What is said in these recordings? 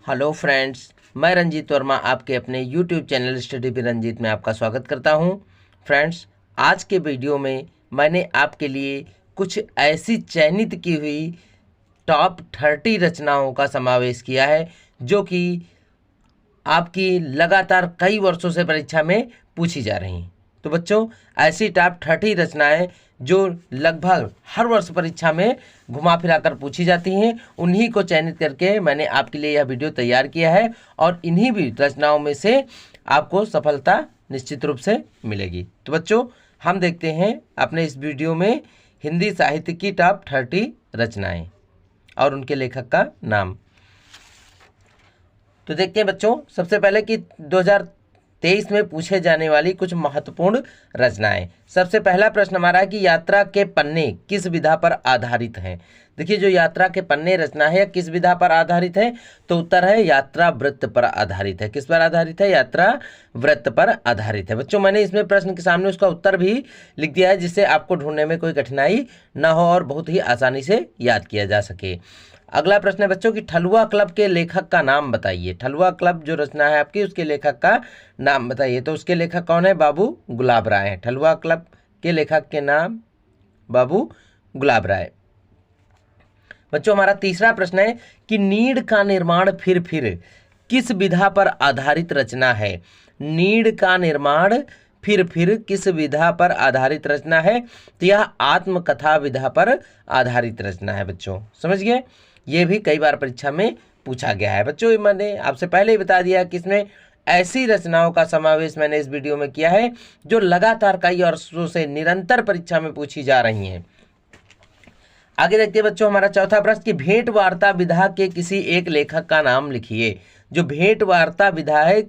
Hello friends, मैं रंजीत वर्मा आपके अपने YouTube channel study with Ranjeet में आपका स्वागत करता हूं। फ्रेंड्स, आज के वीडियो में मैंने आपके लिए कुछ ऐसी चयनित की हुई टॉप 30 रचनाओं का समावेश किया है जो कि आपकी लगातार कई वर्षों से परीक्षा में पूछी जा रही हैं। तो बच्चों, ऐसी टॉप 30 रचनाएं जो लगभग हर वर्ष परीक्षा में घुमा फिरा कर पूछी जाती हैं, उन्हीं को चयनित करके मैंने आपके लिए यह वीडियो तैयार किया है और इन्हीं भी रचनाओं में से आपको सफलता निश्चित रूप से मिलेगी। तो बच्चों, हम देखते हैं अपने इस वीडियो में हिंदी साहित्य की टॉप 30 रचनाएं और उनके लेखक का नाम। तो देखते हैं बच्चों, सबसे पहले कि 2023 में पूछे जाने वाली कुछ महत्वपूर्ण रचनाएं। सबसे पहला प्रश्न हमारा है कि यात्रा के पन्ने किस विधा पर आधारित हैं। देखिए, जो यात्रा के पन्ने रचना है किस विधा पर आधारित है, तो उत्तर है यात्रा वृत्त पर आधारित है। किस पर आधारित है? यात्रा वृत्त पर आधारित है। बच्चों, मैंने इसमें प्रश्न के सामने उसका उत्तर भी लिख दिया है जिससे आपको ढूंढने में कोई कठिनाई न हो और बहुत ही आसानी से याद किया जा सके। अगला प्रश्न है बच्चों कि ठलुआ क्लब के लेखक का नाम बताइए। ठलुआ क्लब जो रचना है आपकी, उसके लेखक का नाम बताइए। तो उसके लेखक कौन है? बाबू गुलाब राय हैं। ठलुआ क्लब के लेखक के नाम बाबू गुलाब राय। बच्चों, हमारा तीसरा प्रश्न है कि नीड़ का निर्माण फिर किस विधा पर आधारित रचना है। नीड़ का निर्माण फिर किस विधा पर आधारित रचना है? तो यह आत्मकथा विधा पर आधारित रचना है। बच्चों, समझ गए? ये भी कई बार परीक्षा में पूछा गया है। बच्चों, मैंने आपसे पहले ही बता दिया कि इसमें ऐसी रचनाओं का समावेश मैंने इस वीडियो में किया है जो लगातार कई वर्षों से निरंतर परीक्षा में पूछी जा रही हैं। आगे देखते हैं बच्चों, हमारा चौथा प्रश्न कि भेंट वार्ता विधा के किसी एक लेखक का नाम लिखिए। जो भेंट वार्ता विधा है,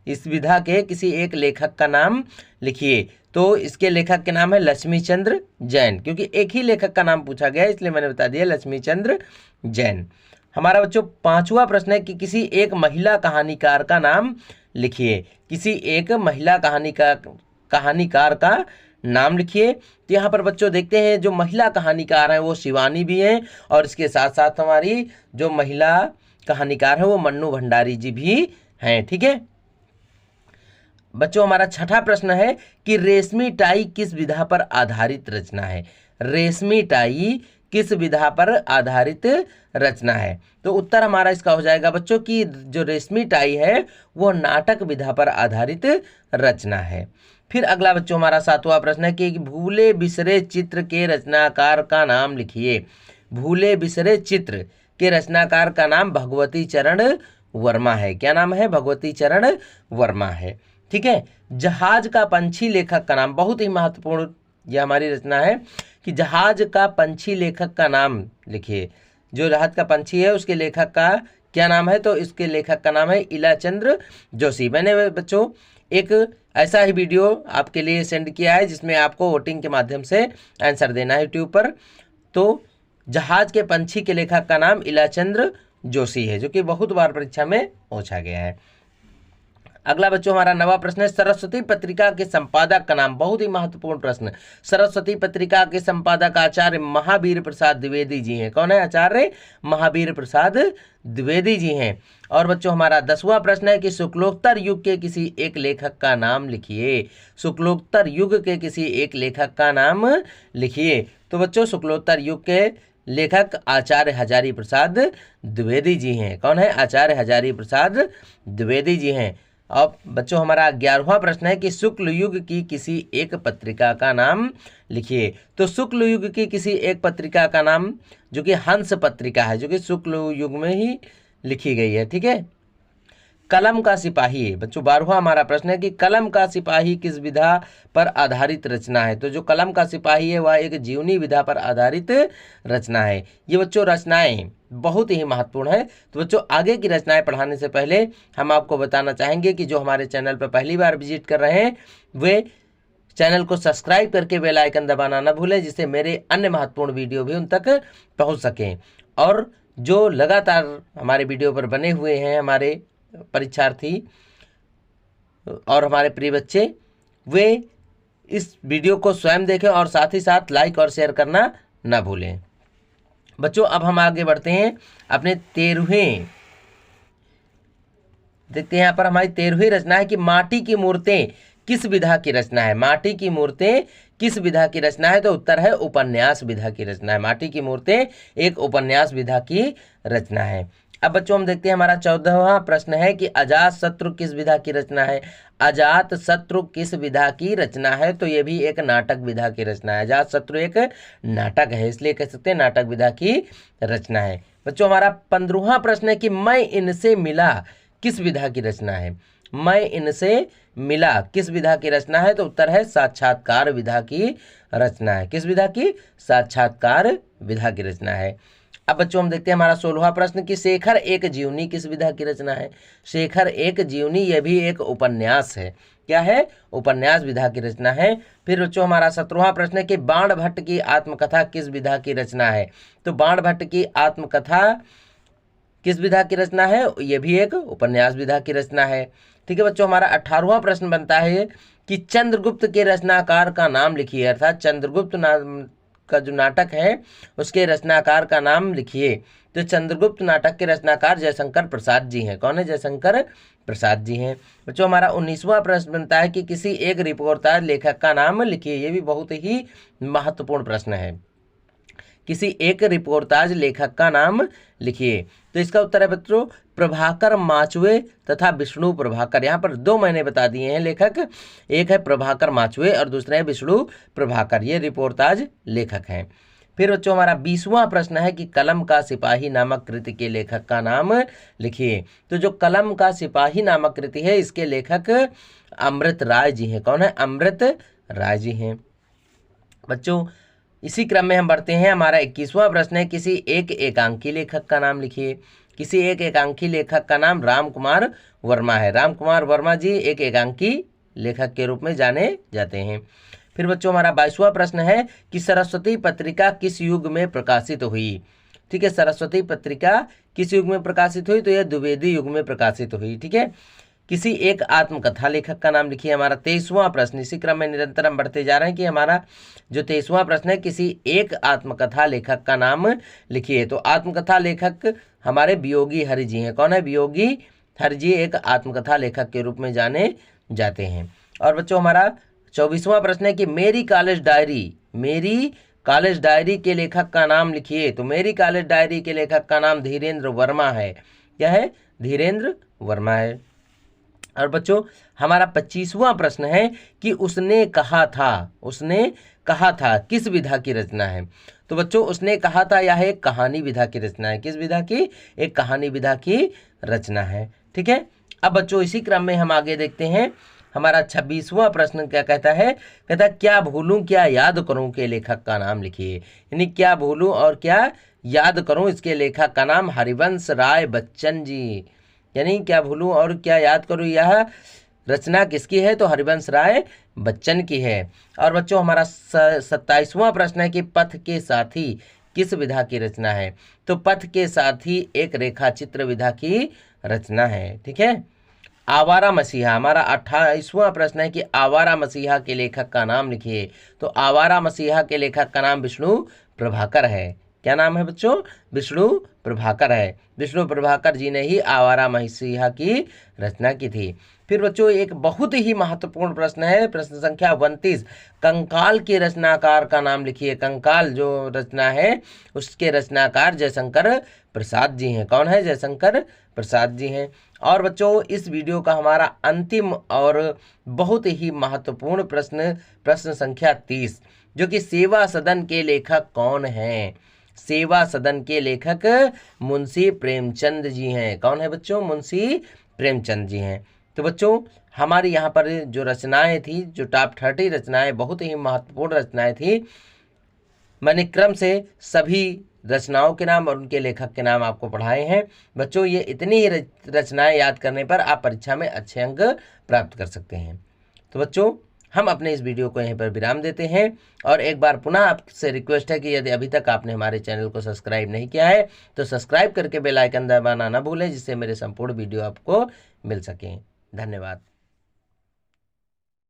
इस विधा के किसी एक लेखक का नाम लिखिए। तो इसके लेखक के नाम है लक्ष्मीचंद्र जैन। क्योंकि एक ही लेखक का नाम पूछा गया इसलिए मैंने बता दिया लक्ष्मीचंद्र जैन। हमारा बच्चों पांचवा प्रश्न है कि किसी एक महिला कहानीकार का नाम लिखिए। किसी एक महिला कहानीकार का नाम लिखिए। तो यहाँ पर बच्चों देखते हैं जो महिला कहानीकार हैं वो शिवानी भी हैं और इसके साथ साथ हमारी जो महिला कहानीकार है वो मन्नू भंडारी जी भी हैं। ठीक है बच्चों, हमारा छठा प्रश्न है कि रेशमी टाई किस विधा पर आधारित रचना है। रेशमी टाई किस विधा पर आधारित रचना है? तो उत्तर हमारा इसका हो जाएगा बच्चों कि जो रेशमी टाई है वो नाटक विधा पर आधारित रचना है। फिर अगला बच्चों हमारा सातवां प्रश्न है कि भूले बिसरे चित्र के रचनाकार का नाम लिखिए। भूले बिसरे चित्र के रचनाकार का नाम भगवती चरण वर्मा है। क्या नाम है? भगवती चरण वर्मा है। ठीक है। जहाज का पंछी लेखक का नाम, बहुत ही महत्वपूर्ण यह हमारी रचना है कि जहाज का पंछी लेखक का नाम लिखिए। जो जहाज का पंछी है उसके लेखक का क्या नाम है? तो इसके लेखक का नाम है इलाचंद्र जोशी। मैंने बच्चों एक ऐसा ही वीडियो आपके लिए सेंड किया है जिसमें आपको वोटिंग के माध्यम से आंसर देना है यूट्यूब पर। तो जहाज के पंछी के लेखक का नाम इलाचंद्र जोशी है, जो कि बहुत बार परीक्षा में पूछा गया है। अगला बच्चों हमारा नवा प्रश्न है सरस्वती पत्रिका के संपादक का नाम। बहुत ही महत्वपूर्ण प्रश्न। सरस्वती पत्रिका के संपादक आचार्य महावीर प्रसाद द्विवेदी जी हैं। कौन है? आचार्य महावीर प्रसाद द्विवेदी जी हैं। और बच्चों हमारा 10वां प्रश्न है कि शुक्लोत्तर युग के किसी एक लेखक का नाम लिखिए। शुक्लोत्तर युग के किसी एक लेखक का नाम लिखिए। तो बच्चों शुक्लोत्तर युग के लेखक आचार्य हजारी प्रसाद द्विवेदी जी हैं। कौन है? आचार्य हजारी प्रसाद द्विवेदी जी हैं। अब बच्चों हमारा 11वां प्रश्न है कि शुक्ल युग की किसी एक पत्रिका का नाम लिखिए। तो शुक्ल युग की किसी एक पत्रिका का नाम जो कि हंस पत्रिका है, जो कि शुक्ल युग में ही लिखी गई है। ठीक है। कलम का सिपाही, बच्चों 12वां हमारा प्रश्न है कि कलम का सिपाही किस विधा पर आधारित रचना है। तो जो कलम का सिपाही है वह एक जीवनी विधा पर आधारित रचना है। ये बच्चों रचनाएं बहुत ही महत्वपूर्ण है। तो बच्चों आगे की रचनाएं पढ़ाने से पहले हम आपको बताना चाहेंगे कि जो हमारे चैनल पर पहली बार विजिट कर रहे हैं वे चैनल को सब्सक्राइब करके बेल आइकन दबाना न भूलें, जिससे मेरे अन्य महत्वपूर्ण वीडियो भी उन तक पहुंच सकें। और जो लगातार हमारे वीडियो पर बने हुए हैं हमारे परीक्षार्थी और हमारे प्रिय बच्चे, वे इस वीडियो को स्वयं देखें और साथ ही साथ लाइक और शेयर करना ना भूलें। बच्चों अब हम आगे बढ़ते हैं अपने 13वें देखते हैं यहाँ पर हमारी 13वीं रचना है कि माटी की मूर्तें किस विधा की रचना है। माटी की मूर्तें किस विधा की रचना है, तो उत्तर है उपन्यास विधा की रचना है। माटी की मूर्तें एक उपन्यास विधा की रचना है। अब बच्चों हम देखते हैं हमारा 14वां प्रश्न है कि अजात शत्रु किस विधा की रचना है। अजात शत्रु किस विधा की रचना है, तो ये भी एक नाटक विधा की रचना है। अजात शत्रु एक नाटक है, इसलिए कह सकते हैं नाटक विधा की रचना है। बच्चों हमारा 15वां प्रश्न है कि मैं इनसे मिला किस विधा की रचना है। मैं इनसे मिला किस विधा की रचना है, तो उत्तर है साक्षात्कार विधा की रचना है। किस विधा की? साक्षात्कार विधा की रचना है। अब बच्चों हम देखते हैं हमारा 16वां प्रश्न कि शेखर एक जीवनी किस विधा की रचना है। शेखर एक जीवनी यह भी एक उपन्यास है। क्या है? उपन्यास विधा की रचना है। फिर बच्चों हमारा 17वां प्रश्न है कि बाण भट्ट की आत्मकथा किस विधा की रचना है। तो बाण भट्ट की आत्मकथा किस विधा की रचना है, यह भी एक उपन्यास विधा की रचना है। ठीक है बच्चों, हमारा 18वां प्रश्न बनता है कि चंद्रगुप्त के रचनाकार का नाम लिखिए। अर्थात चंद्रगुप्त नाम का जो नाटक है उसके रचनाकार का नाम लिखिए। तो चंद्रगुप्त नाटक के रचनाकार जयशंकर प्रसाद जी हैं। कौन है? जयशंकर प्रसाद जी हैं। बच्चों हमारा 19वां प्रश्न बनता है कि किसी एक रिपोर्टर लेखक का नाम लिखिए। ये भी बहुत ही महत्वपूर्ण प्रश्न है। किसी एक रिपोर्टाज लेखक का नाम लिखिए। तो इसका उत्तर है बच्चों प्रभाकर माचवे तथा विष्णु प्रभाकर। यहाँ पर दो मैंने बता दिए हैं लेखक, एक है प्रभाकर माचवे और दूसरा है विष्णु प्रभाकर। ये रिपोर्टाज लेखक हैं। फिर बच्चों हमारा 20वां प्रश्न है कि कलम का सिपाही नामक कृति के लेखक का नाम लिखिए। तो जो कलम का सिपाही नामक कृति है इसके लेखक अमृत राय जी हैं। कौन है? अमृत राय जी हैं। बच्चों इसी क्रम में हम बढ़ते हैं। हमारा 21वां प्रश्न है किसी एक एकांकी लेखक का नाम लिखिए। किसी एक एकांकी लेखक का नाम राम कुमार वर्मा है। राम कुमार वर्मा जी एक एकांकी लेखक के रूप में जाने जाते हैं। फिर बच्चों हमारा 22वां प्रश्न है कि सरस्वती पत्रिका किस युग में प्रकाशित हुई। ठीक है, सरस्वती पत्रिका किस युग में प्रकाशित हुई, तो यह द्विवेदी युग में प्रकाशित हुई। ठीक है, किसी एक आत्मकथा लेखक का नाम लिखिए। हमारा 23वां प्रश्न, इसी क्रम में निरंतर हम बढ़ते जा रहे हैं कि हमारा जो 23वां प्रश्न है किसी एक आत्मकथा लेखक का नाम लिखिए। तो आत्मकथा लेखक हमारे वियोगी हरि जी हैं। कौन है? वियोगी हरि जी एक आत्मकथा लेखक के रूप में जाने जाते हैं। और बच्चों हमारा 24वां प्रश्न है कि मेरी कॉलेज डायरी के लेखक का नाम लिखिए। तो मेरी कॉलेज डायरी के लेखक का नाम धीरेन्द्र वर्मा है। क्या है? धीरेन्द्र वर्मा है। और बच्चों हमारा 25वां प्रश्न है कि उसने कहा था किस विधा की रचना है। तो बच्चों उसने कहा था यह एक कहानी विधा की रचना है। किस विधा की? एक कहानी विधा की रचना है। ठीक है, अब बच्चों इसी क्रम में हम आगे देखते हैं। हमारा 26वां प्रश्न क्या कहता है? कहता है क्या भूलूं क्या याद करूं के लेखक का नाम लिखिए। यानी क्या भूलूं और क्या याद करूं इसके लेखक का नाम हरिवंश राय बच्चन जी। यानी क्या भूलूं और क्या याद करूं यह रचना किसकी है, तो हरिवंश राय बच्चन की है। और बच्चों हमारा 27वां प्रश्न है कि पथ के साथी किस विधा की रचना है। तो पथ के साथी एक रेखा चित्र विधा की रचना है। ठीक है, आवारा मसीहा, हमारा 28वां प्रश्न है कि आवारा मसीहा के लेखक का नाम लिखिए। तो आवारा मसीहा के लेखक का नाम विष्णु प्रभाकर है। क्या नाम है बच्चों? विष्णु प्रभाकर है। विष्णु प्रभाकर जी ने ही आवारा मसीहा की रचना की थी। फिर बच्चों एक बहुत ही महत्वपूर्ण प्रश्न है, प्रश्न संख्या 29, कंकाल के रचनाकार का नाम लिखिए। कंकाल जो रचना है उसके रचनाकार जयशंकर प्रसाद जी हैं। कौन है? जयशंकर प्रसाद जी हैं। और बच्चों इस वीडियो का हमारा अंतिम और बहुत ही महत्वपूर्ण प्रश्न संख्या 30, जो कि सेवा सदन के लेखक कौन हैं। सेवा सदन के लेखक मुंशी प्रेमचंद जी हैं। कौन है बच्चों? मुंशी प्रेमचंद जी हैं। तो बच्चों हमारी यहाँ पर जो रचनाएं थी, जो टॉप 30 रचनाएं बहुत ही महत्वपूर्ण रचनाएं थी, मैंने क्रम से सभी रचनाओं के नाम और उनके लेखक के नाम आपको पढ़ाए हैं। बच्चों ये इतनी ही रचनाएं याद करने पर आप परीक्षा में अच्छे अंक प्राप्त कर सकते हैं। तो बच्चों हम अपने इस वीडियो को यहीं पर विराम देते हैं और एक बार पुनः आपसे रिक्वेस्ट है कि यदि अभी तक आपने हमारे चैनल को सब्सक्राइब नहीं किया है तो सब्सक्राइब करके बेल आइकन दबाना न भूलें, जिससे मेरे संपूर्ण वीडियो आपको मिल सकें। धन्यवाद।